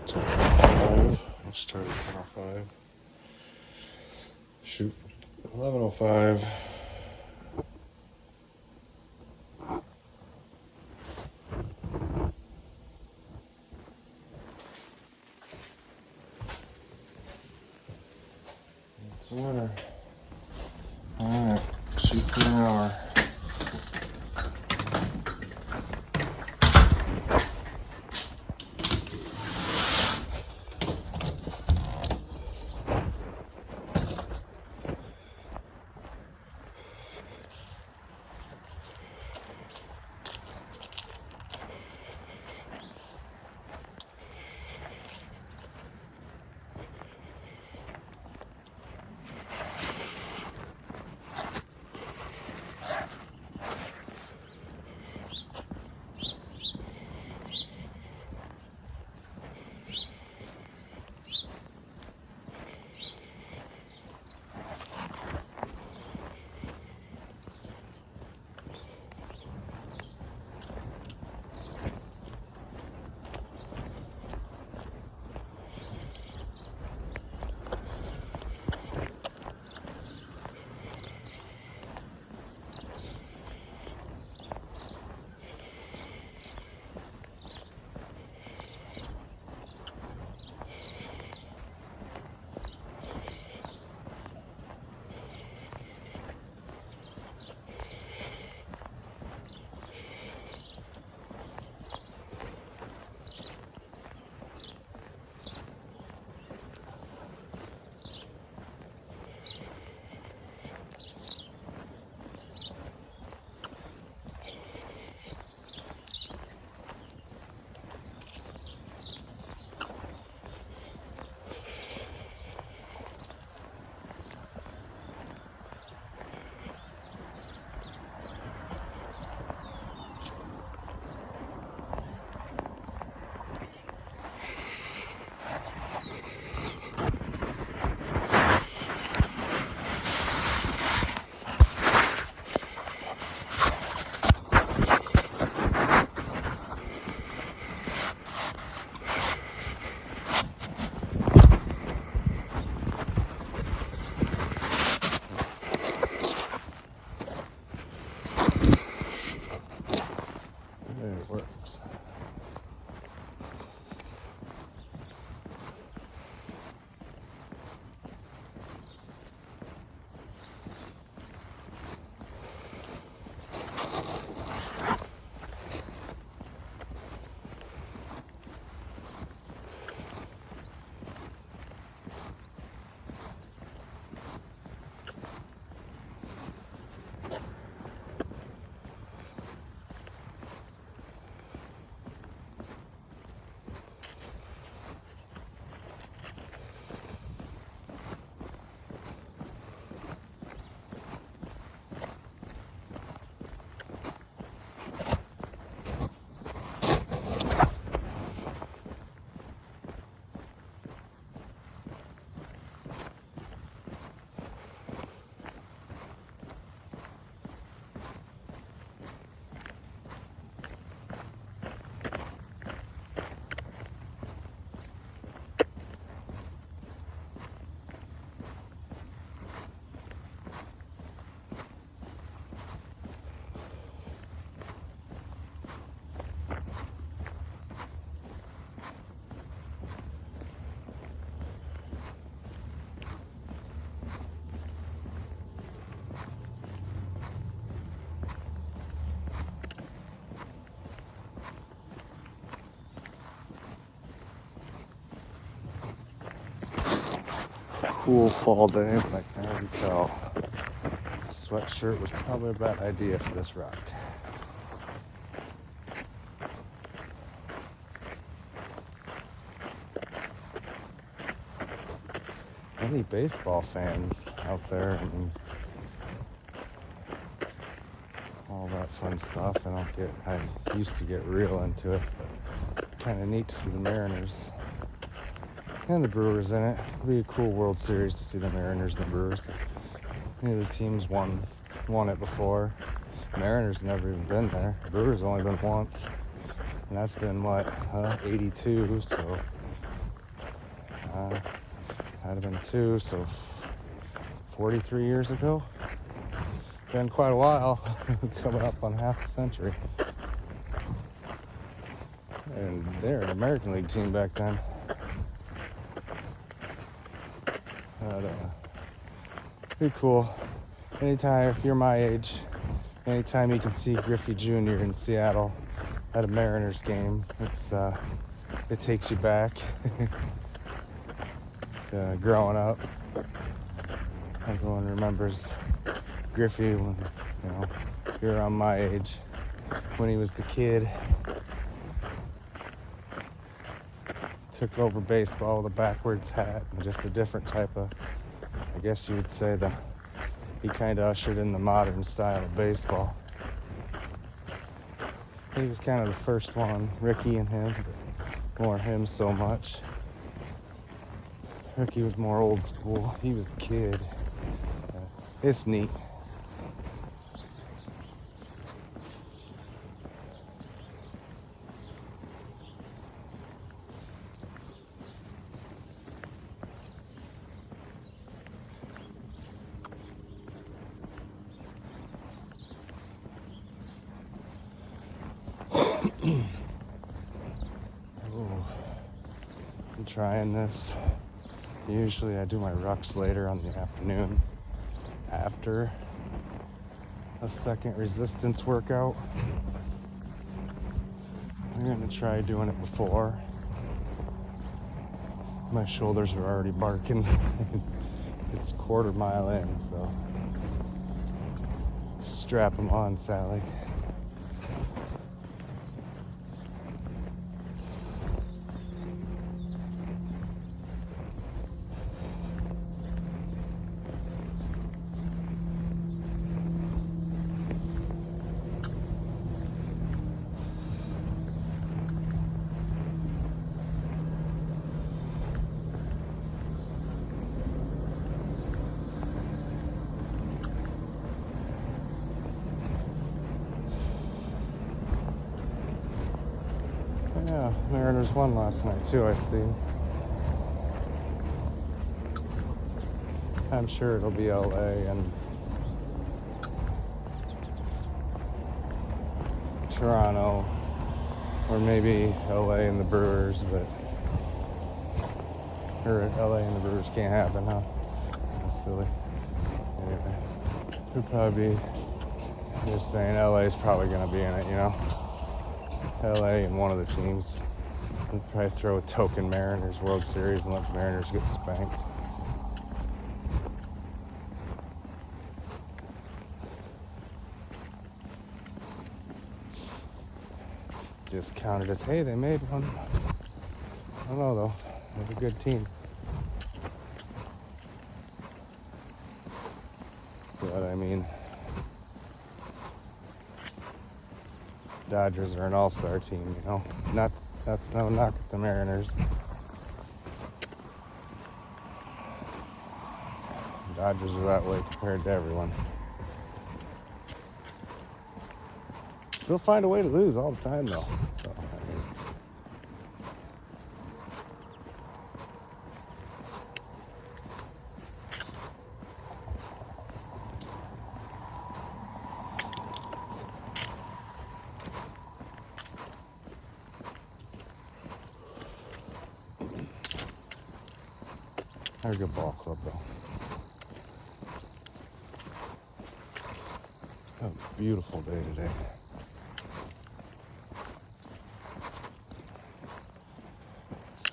till 10:05. We'll start at 10:05. Shoot, 11:05. It's a winner. Alright, shoot for an hour. It works. Cool fall day, but I can already tell sweatshirt was probably a bad idea for this rock. Any baseball fans out there and all that fun stuff. I used to get real into it, but kind of neat to see the Mariners and the Brewers in it. It'll be a cool World Series to see the Mariners and the Brewers. Neither teams won it before. Mariners never even been there. Brewers only been once, and that's been what 82. So I'd have been 2, so 43 years ago. Been quite a while, coming up on half a century. And they're an American League team back then. But, pretty cool. Anytime, if you're my age, anytime you can see Griffey Jr. in Seattle at a Mariners game, it takes you back. Growing up, everyone remembers Griffey when, you're around my age, when he was the kid. Took over baseball with a backwards hat and just a different type of, I guess you would say, he kind of ushered in the modern style of baseball. He was kind of the first one, Ricky and him, but more him so much. Ricky was more old school. He was the kid. It's neat. I'm trying this. Usually I do my rucks later on the afternoon after a second resistance workout. I'm gonna try doing it before. My shoulders are already barking. It's a quarter mile in, so strap them on, Sally. Yeah, Mariners won last night too, I see. I'm sure it'll be LA and Toronto, or maybe LA and the Brewers, or LA and the Brewers can't happen, huh? That's silly. Anyway, it'll probably be just saying LA's probably gonna be in it, LA and one of the teams. We'll probably throw a token Mariners World Series and let the Mariners get spanked. Discounted as, hey, they made one. I don't know though. They're a good team. But I mean, Dodgers are an all-star team, That's no knock at the Mariners. Dodgers are that way compared to everyone. They'll find a way to lose all the time, though. So, they're a good ball club, though. It's a beautiful day today.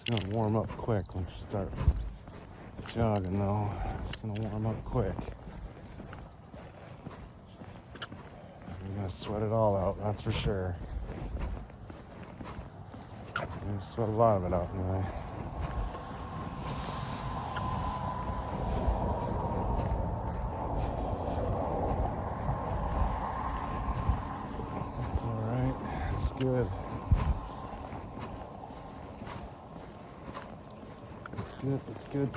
It's gonna warm up quick once you start jogging, though. It's gonna warm up quick. You're gonna sweat it all out, that's for sure. You're gonna sweat a lot of it out anyway. That's alright. It's good. That's good.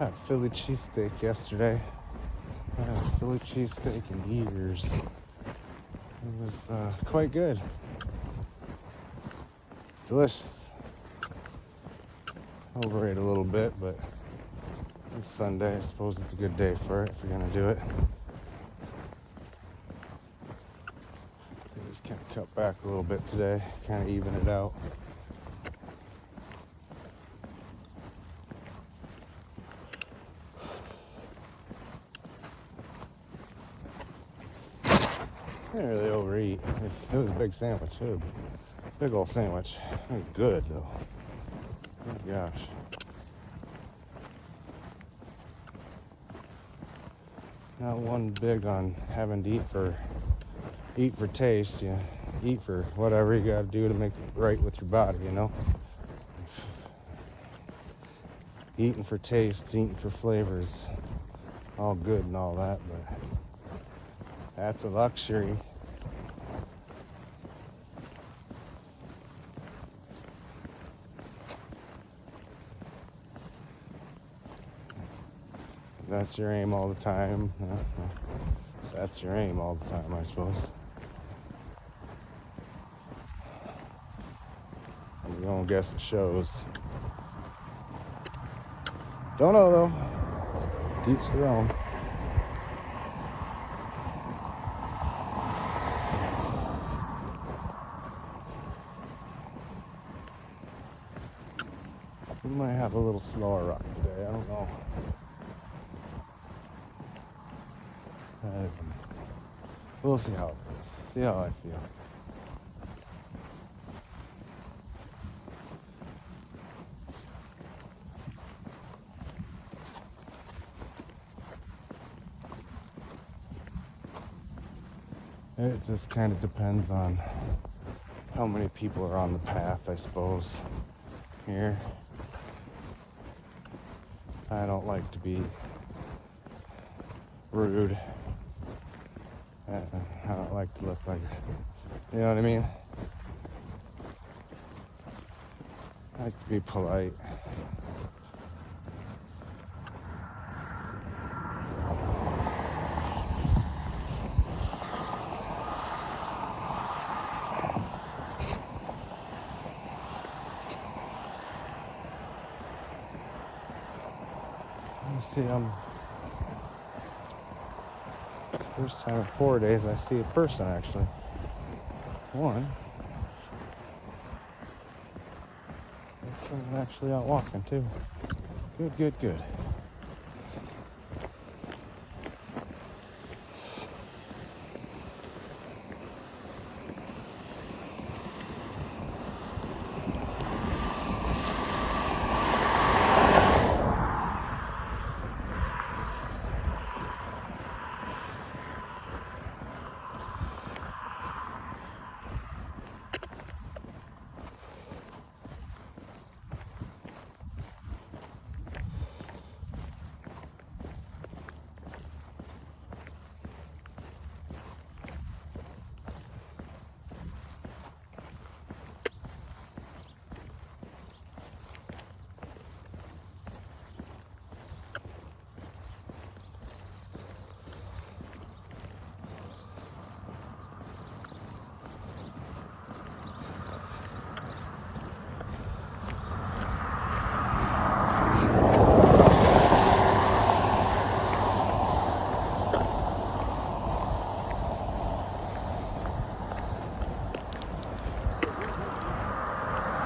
Had a Philly cheesesteak yesterday. I had a Philly cheesesteak in years. It was quite good. Delicious. Overate a little bit, but it's Sunday. I suppose it's a good day for it if you're gonna do it. I just kind of cut back a little bit today, kind of even it out. I didn't really overeat. It was a big sandwich. It was a big old sandwich. It was good though. Oh gosh. Not one big on having to eat for taste. You eat for whatever you got to do to make it right with your body. You know. Eating for taste, eating for flavors, all good and all that, but that's a luxury. That's your aim all the time. That's your aim all the time, I suppose. I'm gonna guess it shows. Don't know though. Each their own. We might have a little slower rock today. I don't know. We'll see how it goes. See how I feel. It just kind of depends on how many people are on the path, I suppose. Here, I don't like to be rude. I don't like to look like, you know what I mean? I like to be polite. See, first time in 4 days I see a person actually. One. I'm actually out walking too. Good.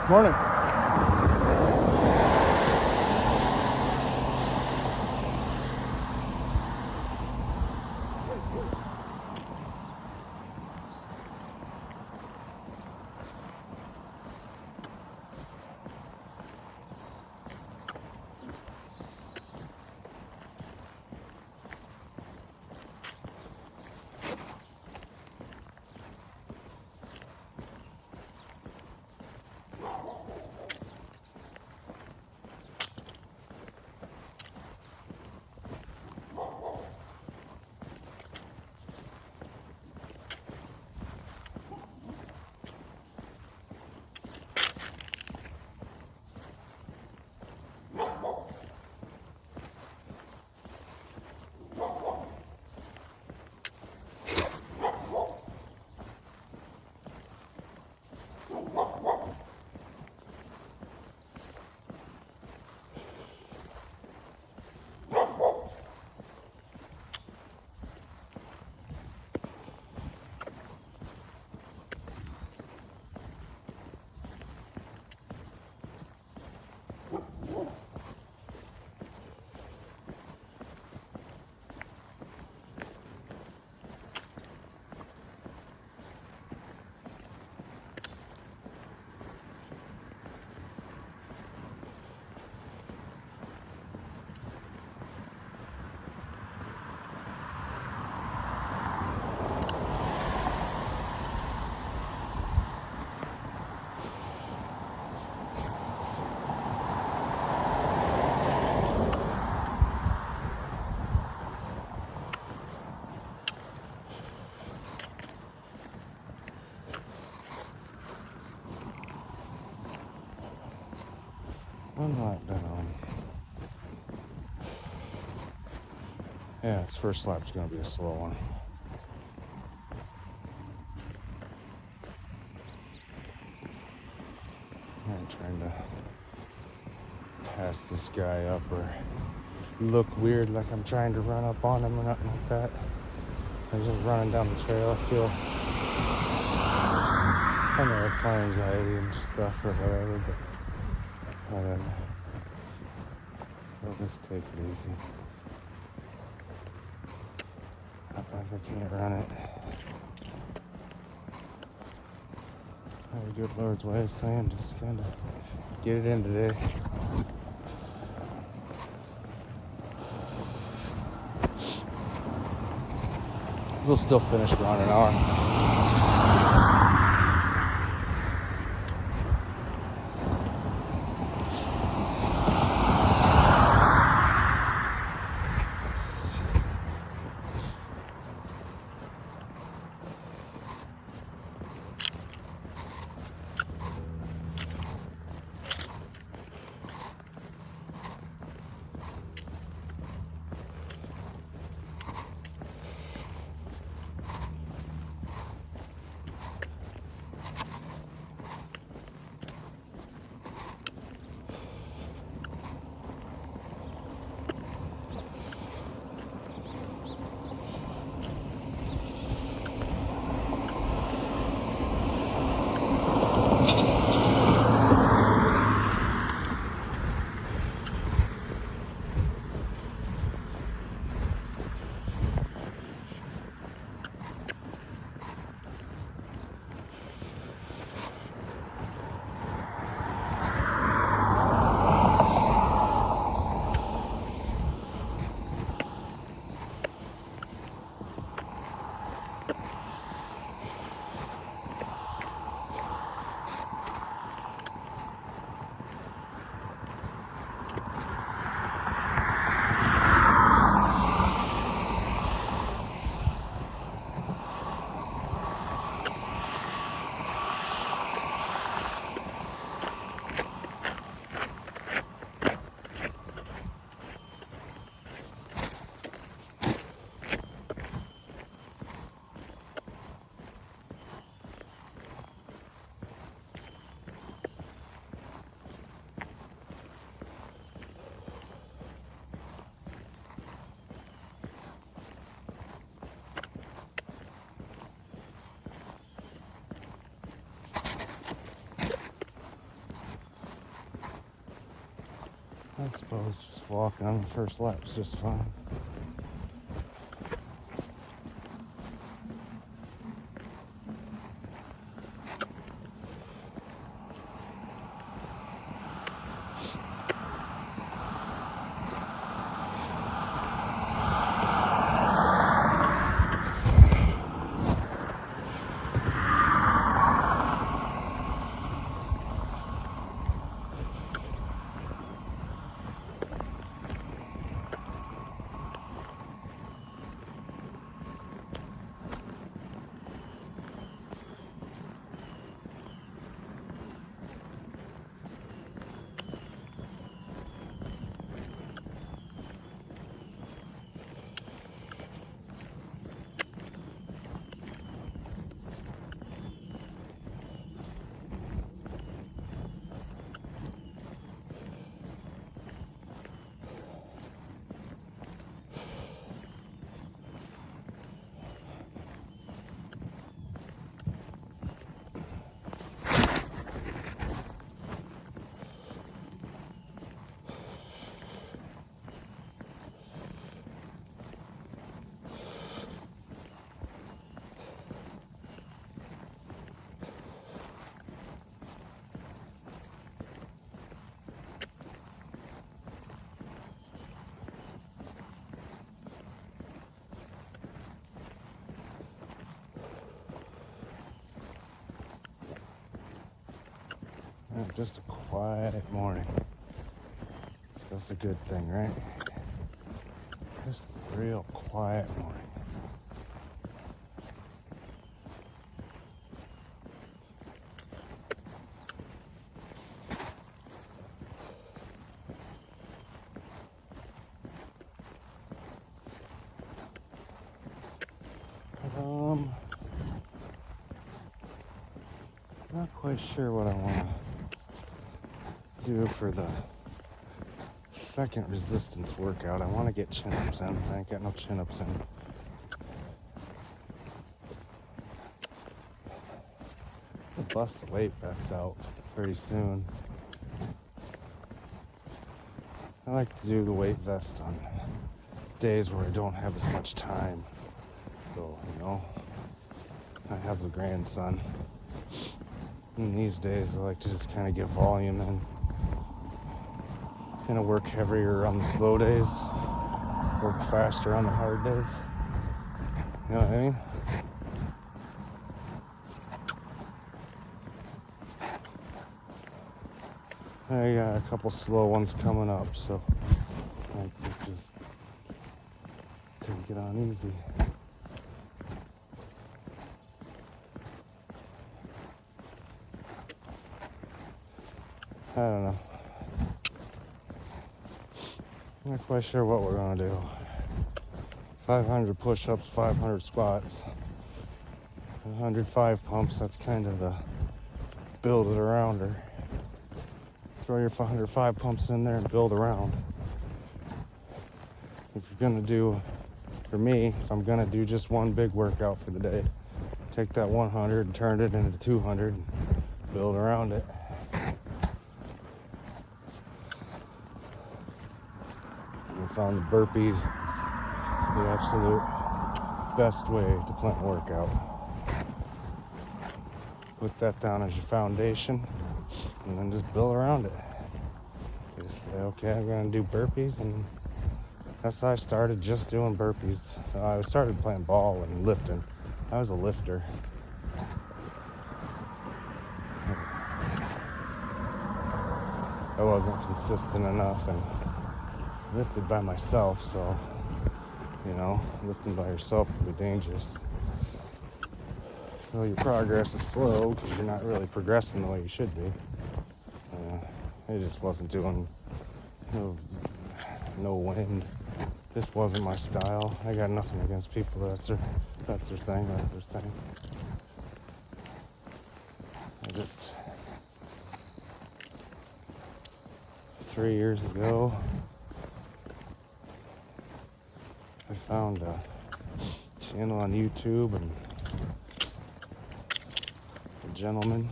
Morning. One lap down. Yeah, this first lap's gonna be a slow one. I'm trying to pass this guy up or look weird like I'm trying to run up on him or nothing like that. I'm just running down the trail. I feel kind of airplane anxiety and stuff or whatever, but whatever. I'll just take it easy. Not like I can't run it. Have a good Lord's way of saying, just kind of get it in today. We'll still finish around an hour. I suppose just walking on the first lap is just fine. Just a quiet morning. That's a good thing, right? Just a real quiet morning. Not quite sure what I want to do for the second resistance workout. I want to get chin-ups in. I ain't got no chin-ups in. I'll bust the weight vest out pretty soon. I like to do the weight vest on days where I don't have as much time. So, I have a grandson. And these days I like to just kind of get volume in. Kind of work heavier on the slow days. Work faster on the hard days. You know what I mean? I got a couple slow ones coming up, so I can just take it on easy. I don't know. I'm not quite sure what we're gonna do. 500 push-ups, 500 squats, 105 pumps. That's kind of the build it around her. Throw your 105 pumps in there and build around. If you're gonna do, for me, if I'm gonna do just one big workout for the day, take that 100 and turn it into 200 and build around it. I found the burpees the absolute best way to plan a workout. Put that down as your foundation and then just build around it. Just say, okay, I'm gonna do burpees, and that's how I started, just doing burpees. I started playing ball and lifting. I was a lifter. I wasn't consistent enough and lifted by myself, so lifting by yourself can be dangerous. So your progress is slow because you're not really progressing the way you should be. It just wasn't doing no wind. This wasn't my style. I got nothing against people. That's their thing. That's their thing. I just 3 years ago, I found a channel on YouTube, and a gentleman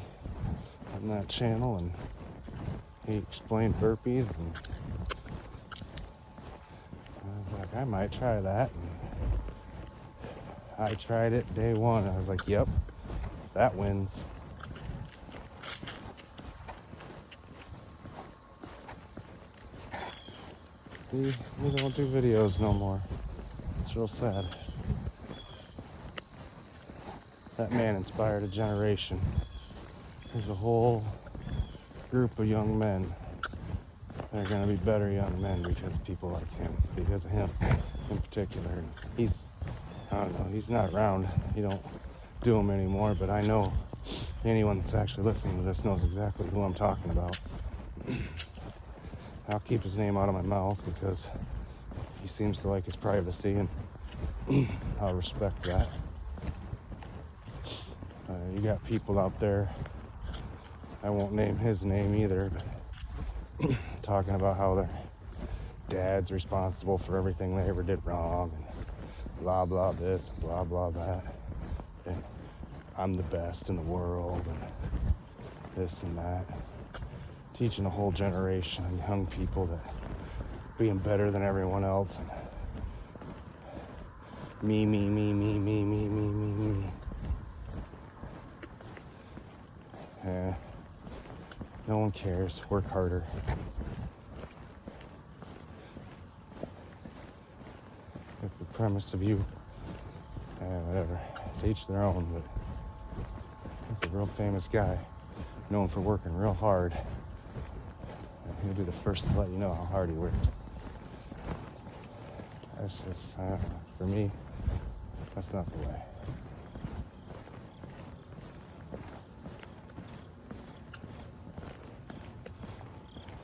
on that channel, and he explained burpees, and I was like, I might try that. And I tried it day one. I was like, yep, that wins. We don't do videos no more. It's real sad. That man inspired a generation. There's a whole group of young men that are going to be better young men because of people like him, because of him in particular. And I don't know, he's not around. You don't do them anymore, but I know anyone that's actually listening to this knows exactly who I'm talking about. I'll keep his name out of my mouth because he seems to like his privacy, and I'll respect that. You got people out there, I won't name his name either, but talking about how their dad's responsible for everything they ever did wrong, and blah blah this, blah blah that, and I'm the best in the world, and this and that. Teaching a whole generation of young people that being better than everyone else, and me. Yeah, no one cares. Work harder. If the premise of you, whatever, to each their own, but he's a real famous guy, known for working real hard. He'll be the first to let you know how hard he works. That's just, for me, that's not the way.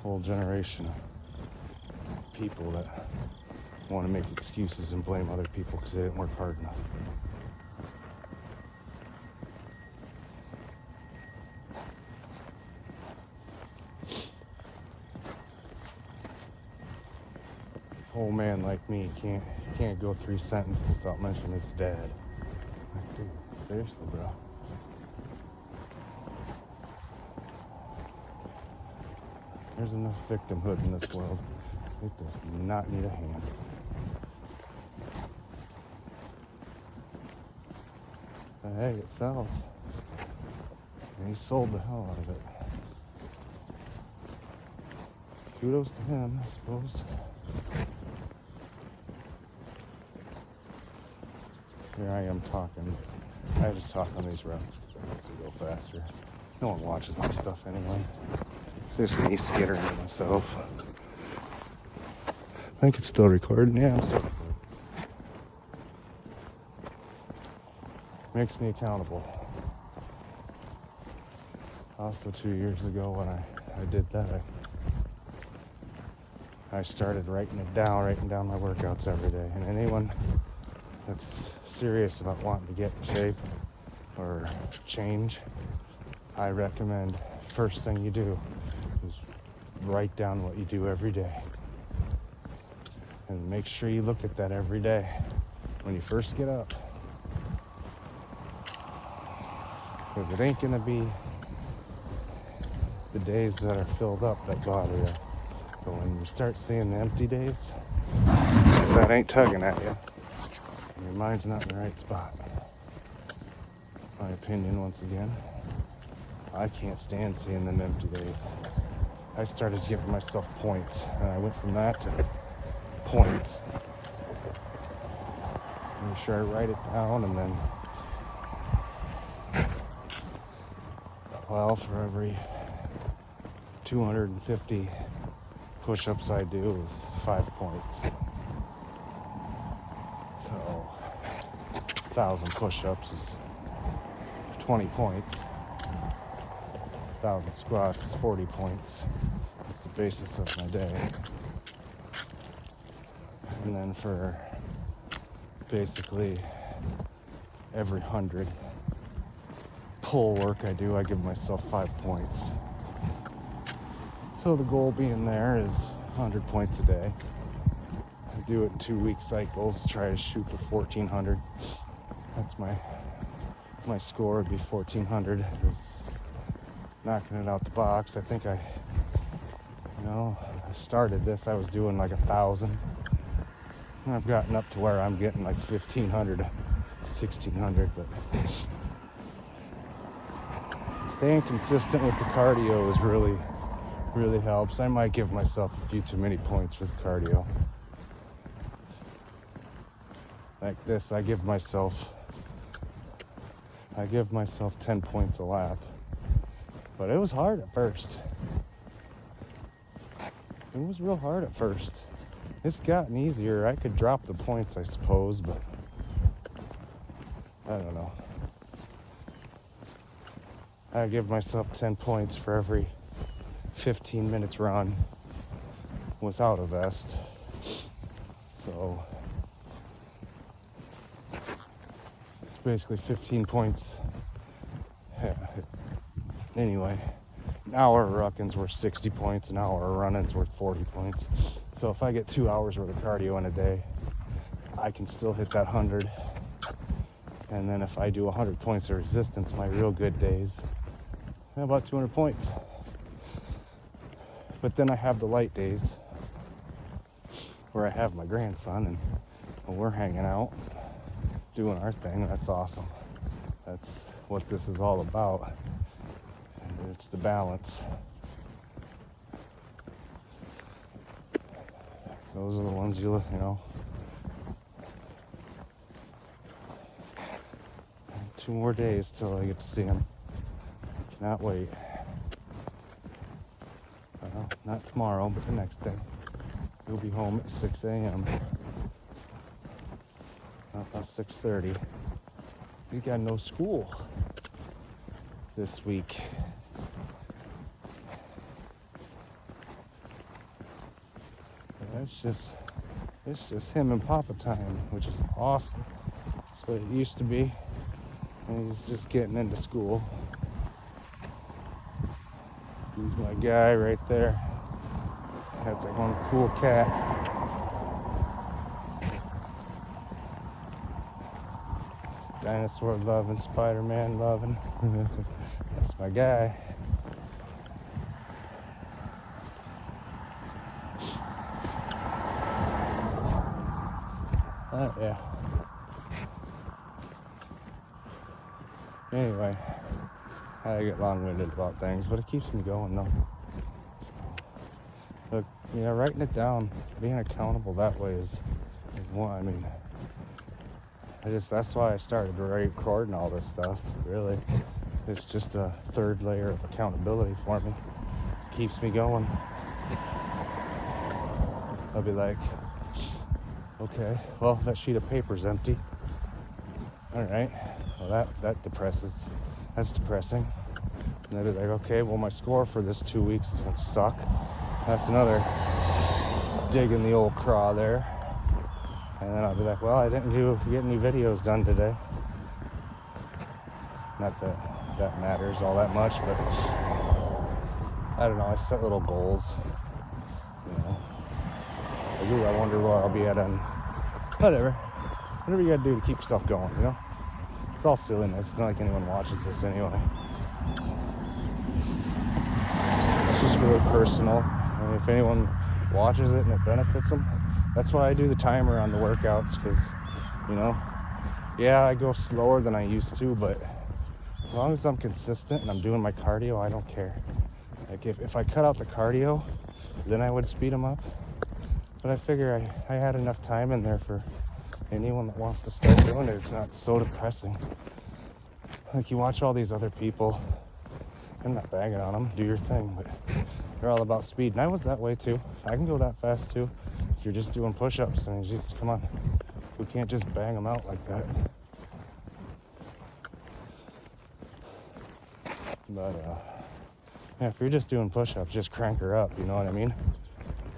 Whole generation of people that want to make excuses and blame other people because they didn't work hard enough. old man like me can't go 3 sentences without mentioning his dad. Like, dude, seriously, bro. There's enough victimhood in this world. It does not need a hand. But hey, it sells. And he sold the hell out of it. Kudos to him, I suppose. Here I am talking. I just talk on these routes because I like to go faster. No one watches my stuff anyway. It's just me skittering to myself. I think it's still recording. Yeah, I'm still recording. Makes me accountable. Also, 2 years ago when I did that, I started writing down my workouts every day. And anyone that's serious about wanting to get in shape or change, I recommend first thing you do is write down what you do every day. And make sure you look at that every day when you first get up. Because it ain't gonna be the days that are filled up that bother you. But when you start seeing the empty days, that ain't tugging at you. And your mind's not in the right spot. My opinion, once again. I can't stand seeing them empty days. I started giving myself points, and I went from that to points. Make sure I write it down, and then, well, for every 250 push-ups I do is 5 points. So 1,000 push-ups is 20 points. 1,000 squats is 40 points. That's the basis of my day. And then for basically every 100 pull work I do, I give myself 5 points. So the goal being there is 100 points a day. I do it in 2-week cycles, try to shoot for 1,400. That's my score would be 1,400. Knocking it out the box. I think I started this, I was doing like 1,000. And I've gotten up to where I'm getting like 1,500 to 1,600, but staying consistent with the cardio is really helps. I might give myself a few too many points with cardio. Like this, I give myself 10 points a lap. But it was hard at first. It was real hard at first. It's gotten easier. I could drop the points, I suppose, but I don't know. I give myself 10 points for every 15 minutes run without a vest. So it's basically 15 points. Yeah. Anyway, an hour of rucking's worth 60 points, an hour of running's worth 40 points. So if I get 2 hours worth of cardio in a day, I can still hit that 100. And then if I do 100 points of resistance, my real good days, about 200 points. But then I have the light days where I have my grandson and we're hanging out, doing our thing. That's awesome. That's what this is all about. And it's the balance. Those are the ones you know. 2 more days till I get to see him. Cannot wait. Not tomorrow, but the next day. He'll be home at 6 a.m. Not about 6:30. He's got no school this week. It's just him and Papa time, which is awesome. That's what it used to be. And he's just getting into school. He's my guy right there. That's like one cool cat. Dinosaur loving, Spider-Man loving. That's my guy. Yeah. Anyway, I get long-winded about things, but it keeps me going though. But yeah, writing it down, being accountable that way is one. I mean, that's why I started recording all this stuff. Really, it's just a third layer of accountability for me. Keeps me going. I'll be like, okay, well, that sheet of paper's empty. All right, well, that depresses. That's depressing. And they'll be like, okay, well, my score for this 2 weeks is gonna suck. That's another dig in the old craw there. And then I'll be like, well, I didn't get any videos done today. Not that that matters all that much, but I don't know, I set little goals, you know. Like, ooh, I wonder where I'll be at on whatever. Whatever you gotta do to keep yourself going, you know? It's all silliness. It's not like anyone watches this anyway. It's just really personal. And if anyone watches it and it benefits them, that's why I do the timer on the workouts, because, you know, yeah, I go slower than I used to, but as long as I'm consistent and I'm doing my cardio, I don't care. Like, if I cut out the cardio, then I would speed them up. But I figure I had enough time in there for anyone that wants to start doing it. It's not so depressing. Like, you watch all these other people, I'm not bagging on them, do your thing, but they're all about speed. And I was that way too. I can go that fast too. If you're just doing push-ups, I mean, just come on. We can't just bang them out like that. But yeah, if you're just doing push-ups, just crank her up, you know what I mean?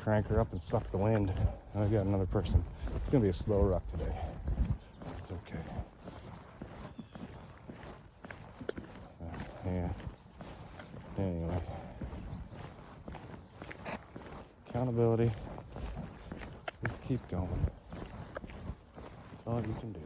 Crank her up and suck the wind. And I got another person. It's gonna be a slow ruck today. It's okay. Yeah. Anyway. Accountability. Just keep going. That's all you can do.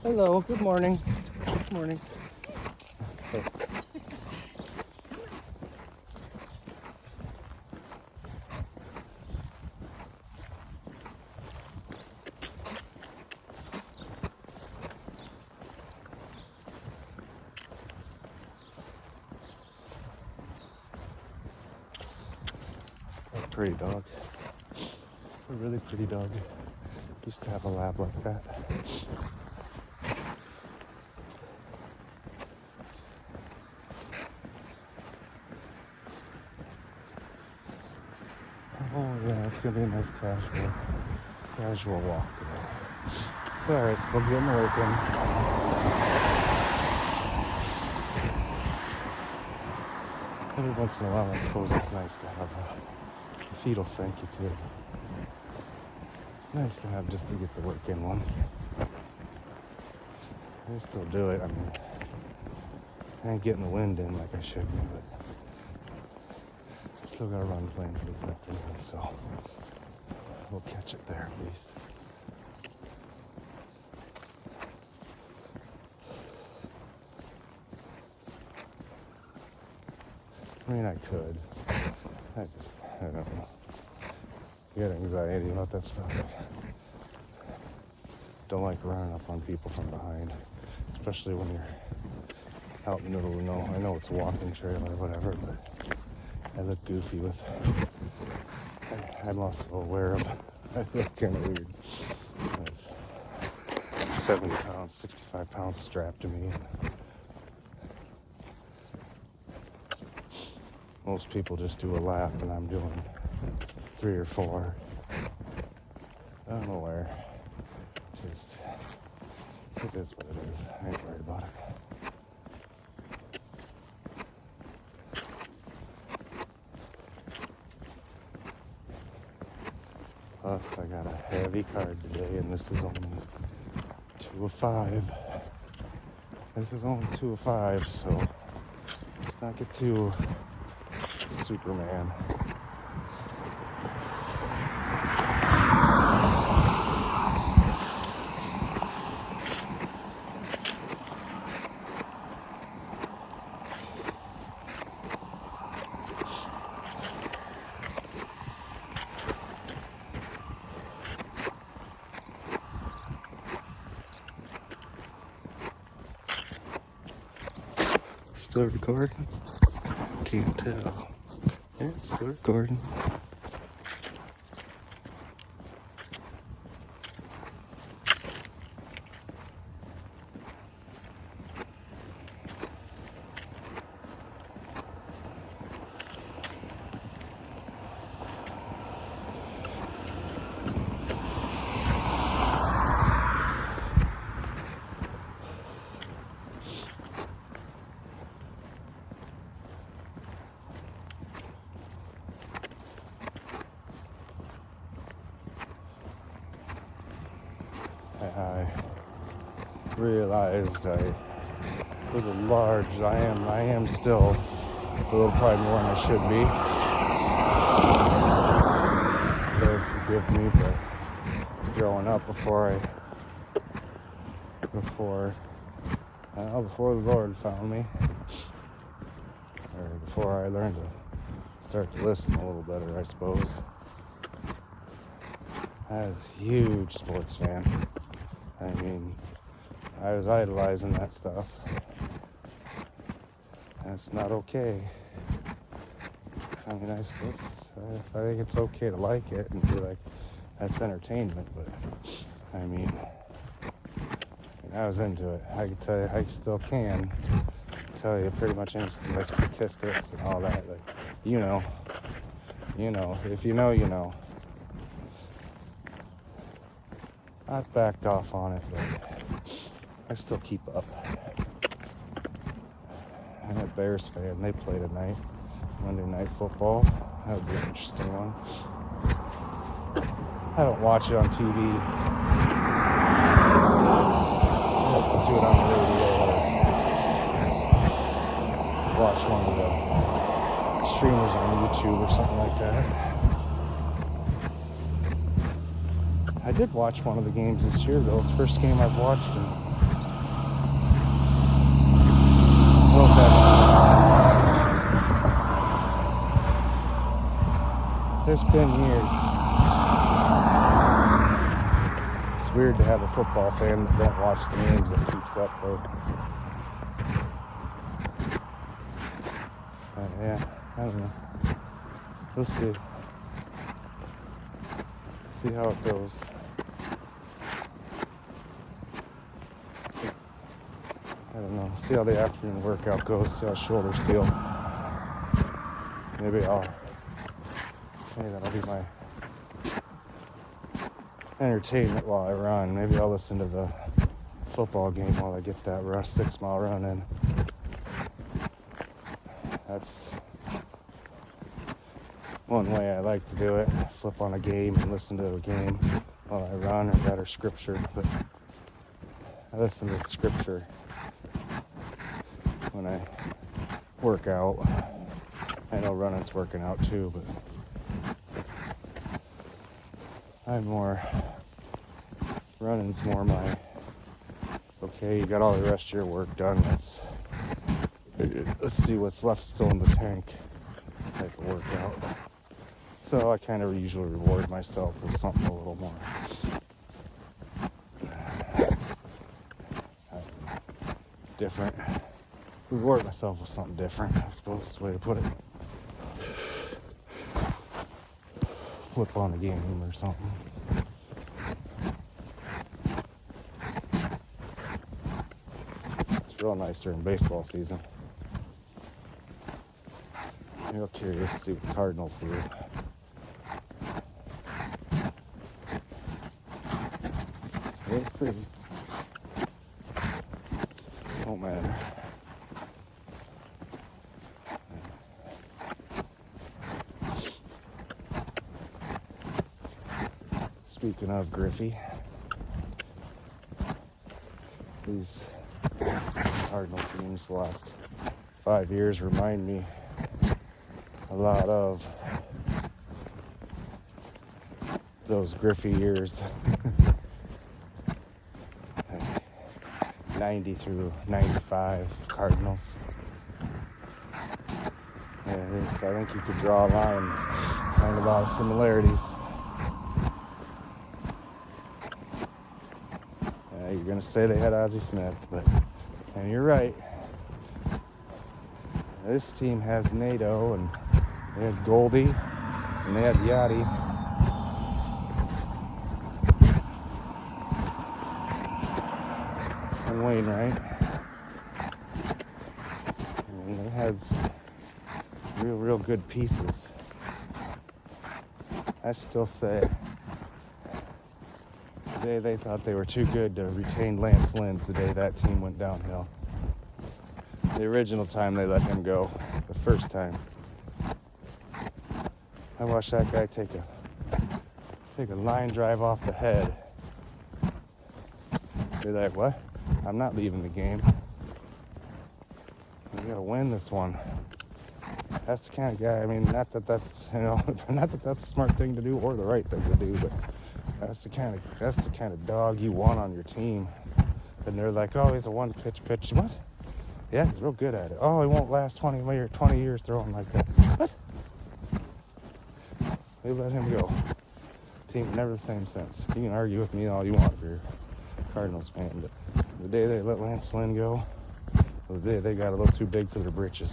Hello, good morning. Good morning. Hey. Pretty dog. A really pretty dog. Used to have a lab like that. Oh yeah, it's gonna be a nice casual walk today. It's alright, still getting work in. Every once in a while, I suppose it's nice to have a fetal thank you too. Nice to have just to get the work in one. I still do it. I mean, I ain't getting the wind in like I should be, but still gotta run playing for the fifth, so we'll catch it there at least. I mean, I could. I don't know. I get anxiety about that stuff. Don't like running up on people from behind, especially when you're out in the middle of nowhere. I know it's a walking trail or whatever, but I look goofy with, I'm also aware of, I look kind of weird. 70 pounds, 65 pounds strapped to me. Most people just do a lap and I'm doing 3 or 4. I don't know where. Just, it is what it is. I ain't worried about it. Plus, I got a heavy card today, and this is only 2 of 5. This is only 2 of 5, so let's not get too Superman. Still recording? Can't tell. Yeah, it's still recording. I realized I was a large, I am still a little probably more than I should be. Lord forgive me, but growing up before the Lord found me, or before I learned to start to listen a little better, I suppose. I was a huge sports fan. I mean, I was idolizing that stuff. That's not okay. I mean, I think it's okay to like it and be like, that's entertainment, but I mean, I was into it. I can tell you, I still can tell you pretty much anything, like statistics and all that. Like, you know, if you know, you know. I've backed off on it, but I still keep up. I'm a Bears fan. They play tonight, Monday Night Football. That would be an interesting one. I don't watch it on TV. I listen to it on the radio or watch one of the streamers on YouTube or something like that. I did watch one of the games this year, though. It's the first game I've watched in there's been years. It's weird to have a football fan that don't watch the games that keeps up, though. Yeah, I don't know. We'll see. See how it goes. I don't know. See how the afternoon workout goes. See how shoulders feel. Maybe that'll be my entertainment while I run. Maybe I'll listen to the football game while I get that 6-mile run in. That's one way I like to do it. Flip on a game and listen to a game while I run, or better scripture. But I listen to scripture when I work out. I know running's working out too, but running's more my, okay, you got all the rest of your work done, let's see what's left still in the tank type of workout. So I kind of usually reward myself with something a little more different. Reward myself with something different, I suppose is the way to put it. flip on a game or something. It's real nice during baseball season. Real curious to see what the Cardinals do. We'll see. Won't matter. Speaking of Griffey, these Cardinal teams the last 5 years remind me a lot of those Griffey years. 90 through 95 Cardinals. Yeah, I think you could draw a line, find a lot of similarities. You're going to say they had Ozzie Smith, and you're right. This team has Nato, and they had Goldie, and they had Yachty. And Wainwright. And they had real good pieces. I still say the day they thought they were too good to retain Lance Lynn, the day that team went downhill. The original time they let him go, the first time. I watched that guy take a line drive off the head. Be like, what? I'm not leaving the game. We gotta win this one. That's the kind of guy, I mean, not that that's a smart thing to do or the right thing to do, but that's the kind of dog you want on your team. And they're like, oh, he's a one pitch. What? Yeah, he's real good at it. Oh, he won't last 20 years throwing like that. What? They let him go. Team's never the same since. You can argue with me all you want if you're a Cardinals fan, but the day they let Lance Lynn go was the day they got a little too big for their britches.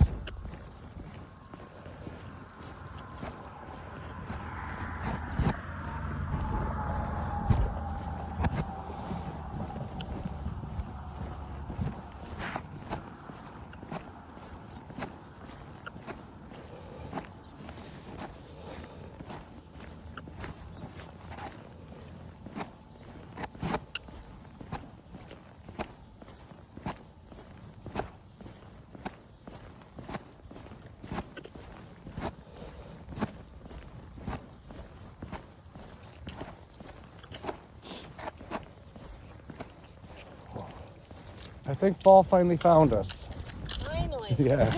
I think fall finally found us. Finally. Yeah.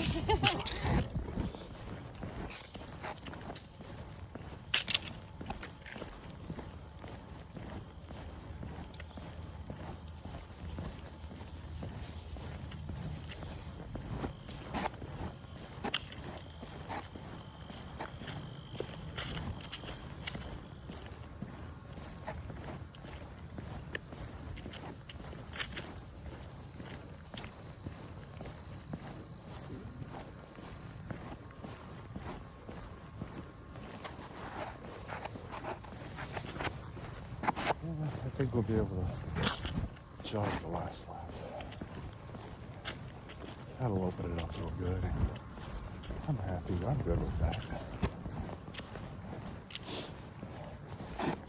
I think we'll be able to jog the last lap. That'll open it up real good. I'm happy. I'm good with that.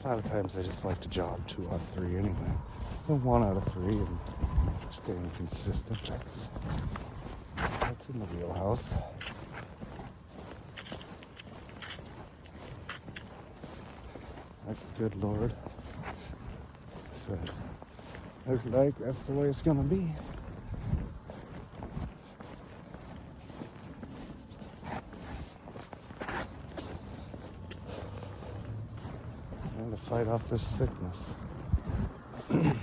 A lot of times I just like to jog 2 out of 3 anyway. And 1 out of 3 and staying consistent. That's in the wheelhouse. That's good, Lord. So, looks like that's the way it's gonna be. Trying to fight off this sickness. Good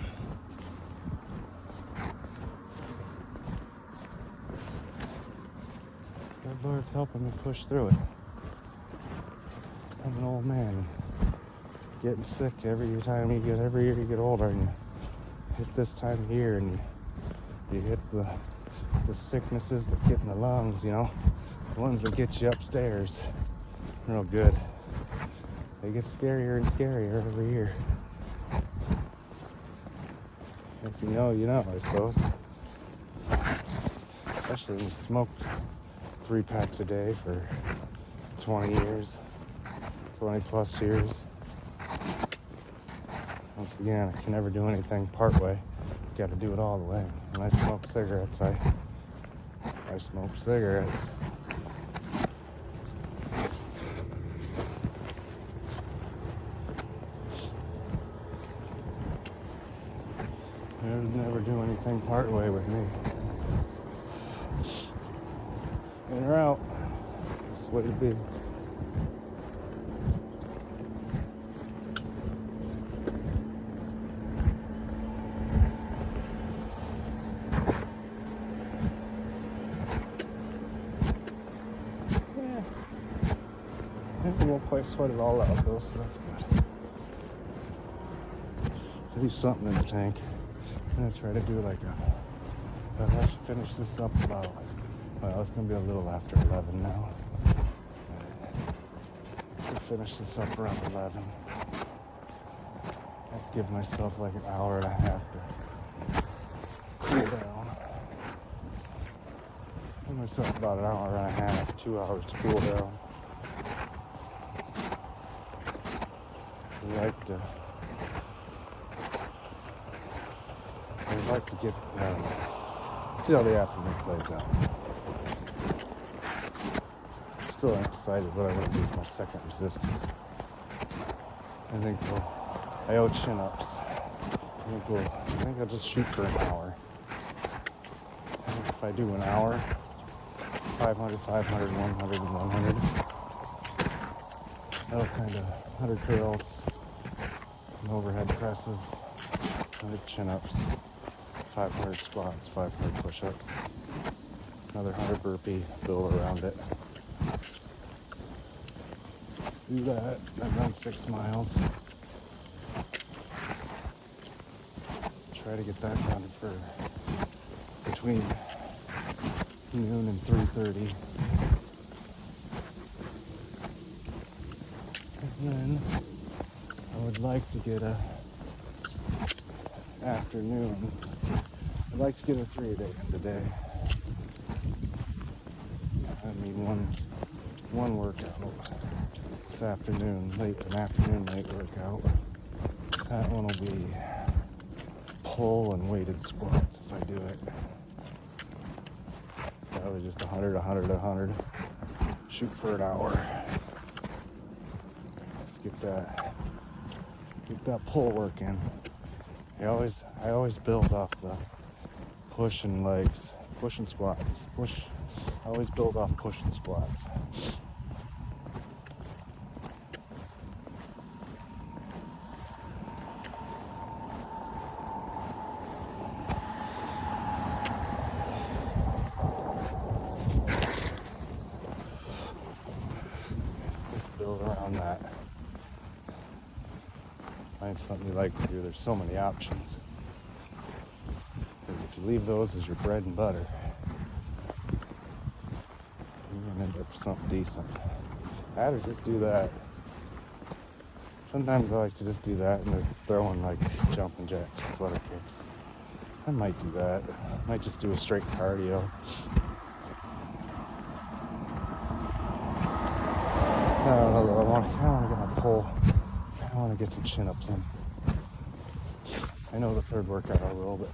Lord's helping me push through it. I'm an old man. Getting sick every year you get older, and you hit this time of year and you hit the sicknesses that get in the lungs, the ones that get you upstairs real good. They get scarier and scarier every year. If you know, you know, I suppose. Especially when you smoked 3 packs a day for 20 years, 20 plus years. Once again, I can never do anything part way. Got to do it all the way. When I smoke cigarettes, I smoke cigarettes. I would never do anything part way with me. In or out. That's the way to be. I won't quite sweat it all out though, so that's good. Leave something in the tank. I'm gonna try to do like I should finish this up about, well, it's gonna be a little after 11 now. I should finish this up around 11. I'd give myself like an hour and a half to cool down. Give myself about an hour and a half, 2 hours to cool down. I'd like to get, see how the afternoon plays out. Still excited what I want to do with my second resistance. I think I owe chin-ups. I think I'll just shoot for an hour. I think if I do an hour, 500, 500, 100, and 100, that'll kind of 100 curls, and overhead presses, 100 chin-ups, 500 squats, 500 push-ups, another 100 burpee, build around it. Do that. I've run 6 miles. Try to get that done for between noon and 3:30. And then I would like to get a afternoon. I'd like to get a 3-a-day today. I mean one workout this afternoon, an afternoon late workout. That one will be pull and weighted squats if I do it. Probably just 100, 100, 100. Shoot for an hour. Get that pull work in. I always build off the pushing legs, pushing squats. I always build off pushing squats. Build around that. Find something you like to do. There's so many options. Because if you leave those as your bread and butter, you're going to end up with something decent. I'd rather just do that. Sometimes I like to just do that and just throw in like jumping jacks or flutter kicks. I might do that. I might just do a straight cardio. I want to get my pull. I want to get some chin-ups in. I know the third workout I will, but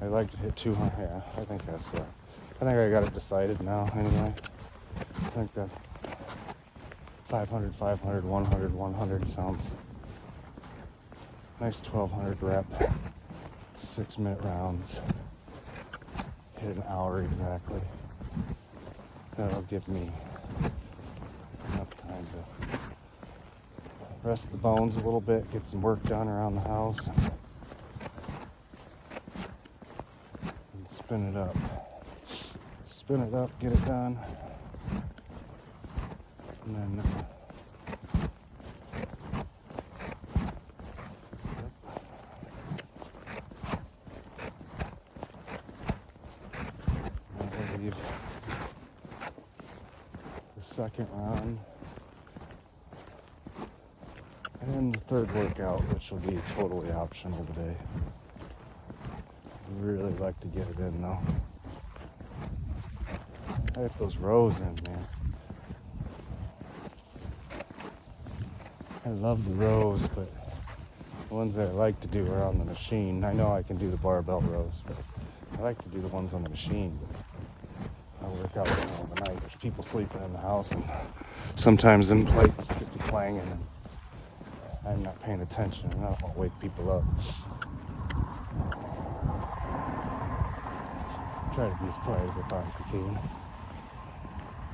I like to hit 200. Yeah, I think I got it decided now anyway. I think that 500, 500, 100, 100 sounds nice. 1200 rep, 6-minute rounds. Hit an hour exactly. That'll give me enough time to rest the bones a little bit, get some work done around the house, and spin it up. Spin it up, get it done, and then I'll leave the second round And the third workout, which will be totally optional today. I'd really like to get it in though. I get those rows in, man. I love the rows, but the ones that I like to do are on the machine. I know I can do the barbell rows, but I like to do the ones on the machine. I work out in the middle of the night. There's people sleeping in the house, and sometimes them lights get to clanging, and I'm not paying attention, and I don't wake people up. Try to be as quiet as I possibly can,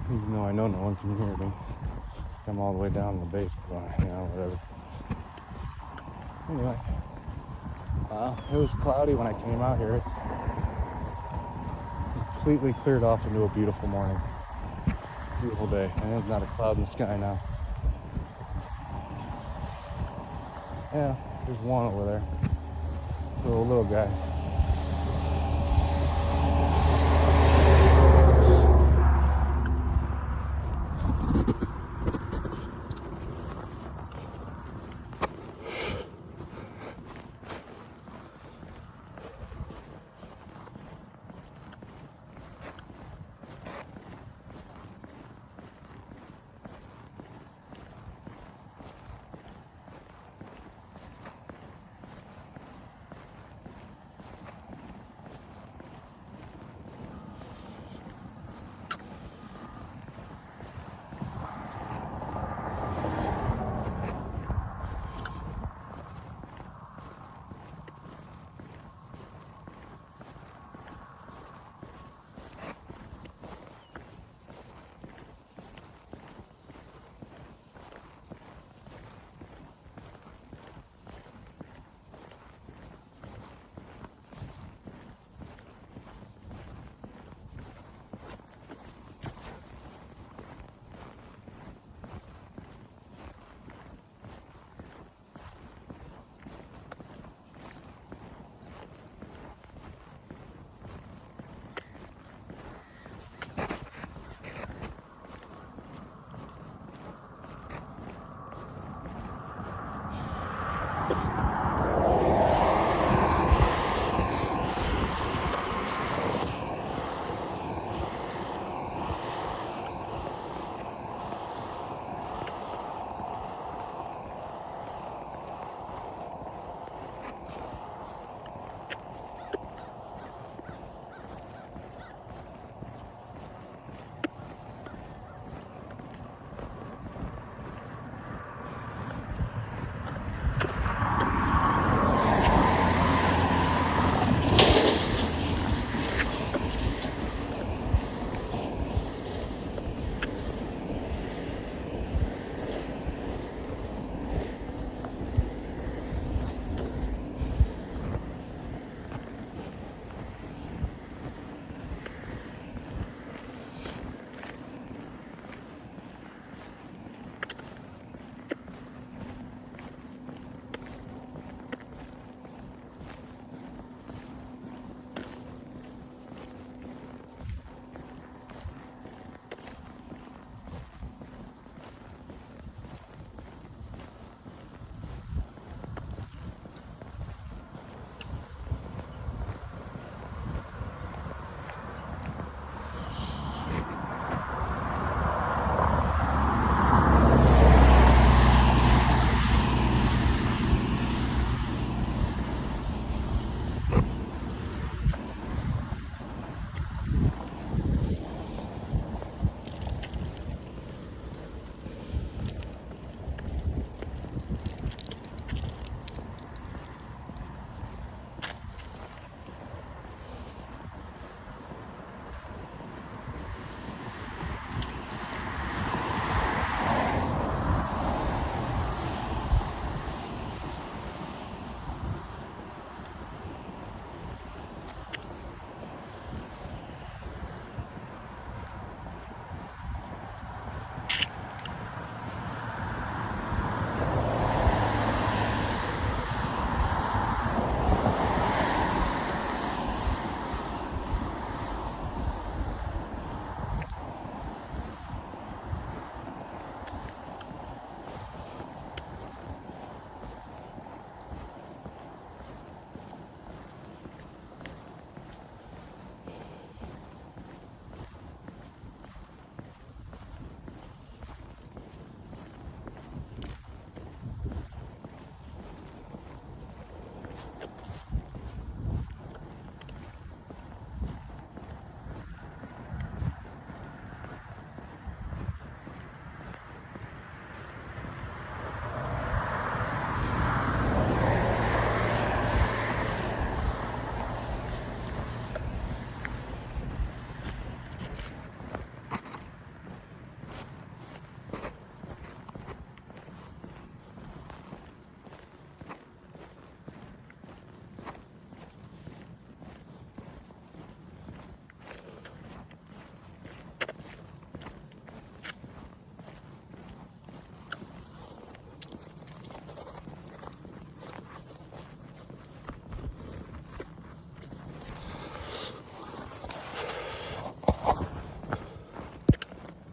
even though I know no one can hear me. I'm all the way down in the basement, whatever. Anyway, it was cloudy when I came out here. It completely cleared off into a beautiful morning. Beautiful day, and there's not a cloud in the sky now. Yeah, there's one over there. Little guy.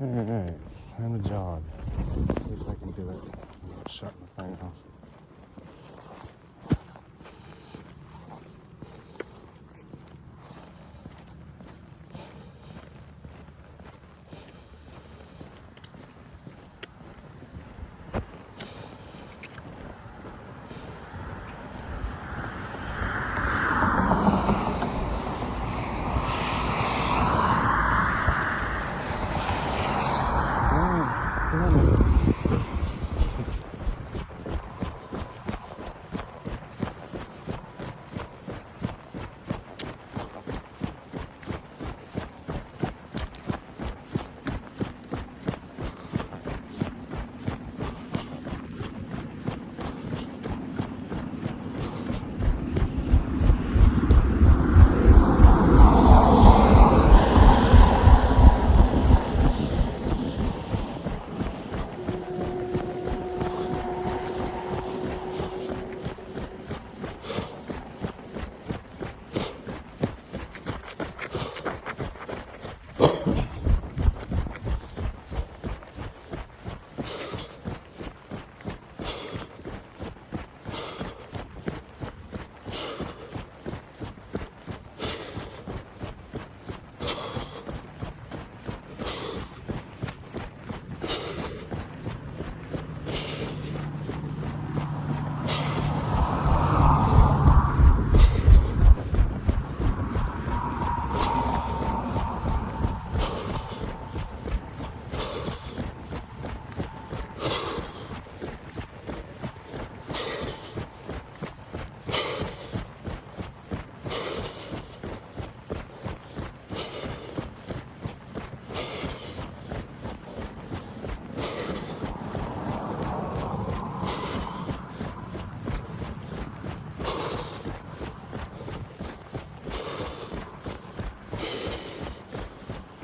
Alright, time to jog. See if I can do it. I'm shutting the thing off.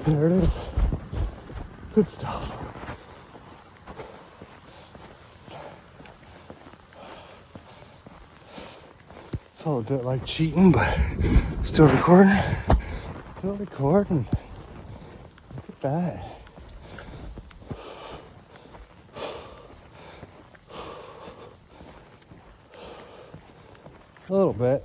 There it is. Good stuff. Felt a bit like cheating, but still recording. Still recording. Look at that. A little bit.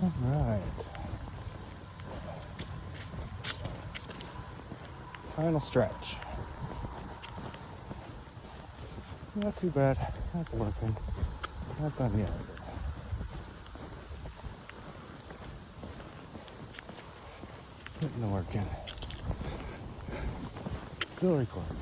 Alright. Final stretch. Not too bad. That's working. Not done yet. Getting the work in. Still recording.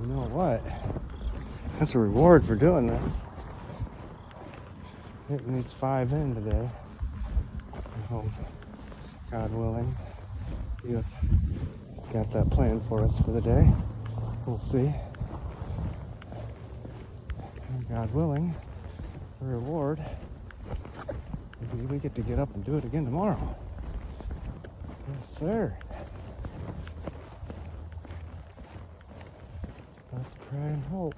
You know what? That's a reward for doing this. Hitting these 5 in today. I hope, God willing, you got that planned for us for the day. We'll see. And God willing, the reward, we get to get up and do it again tomorrow. Yes, sir. Let's pray and hope.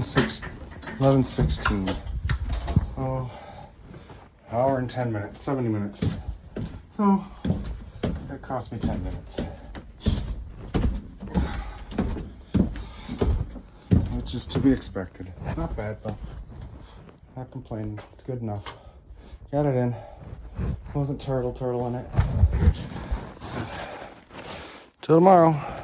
11:16. Oh, hour and 10 minutes, 70 minutes. So it cost me 10 minutes. Which is to be expected. Not bad though. Not complaining. It's good enough. Got it in. Wasn't turtle in it. Till tomorrow.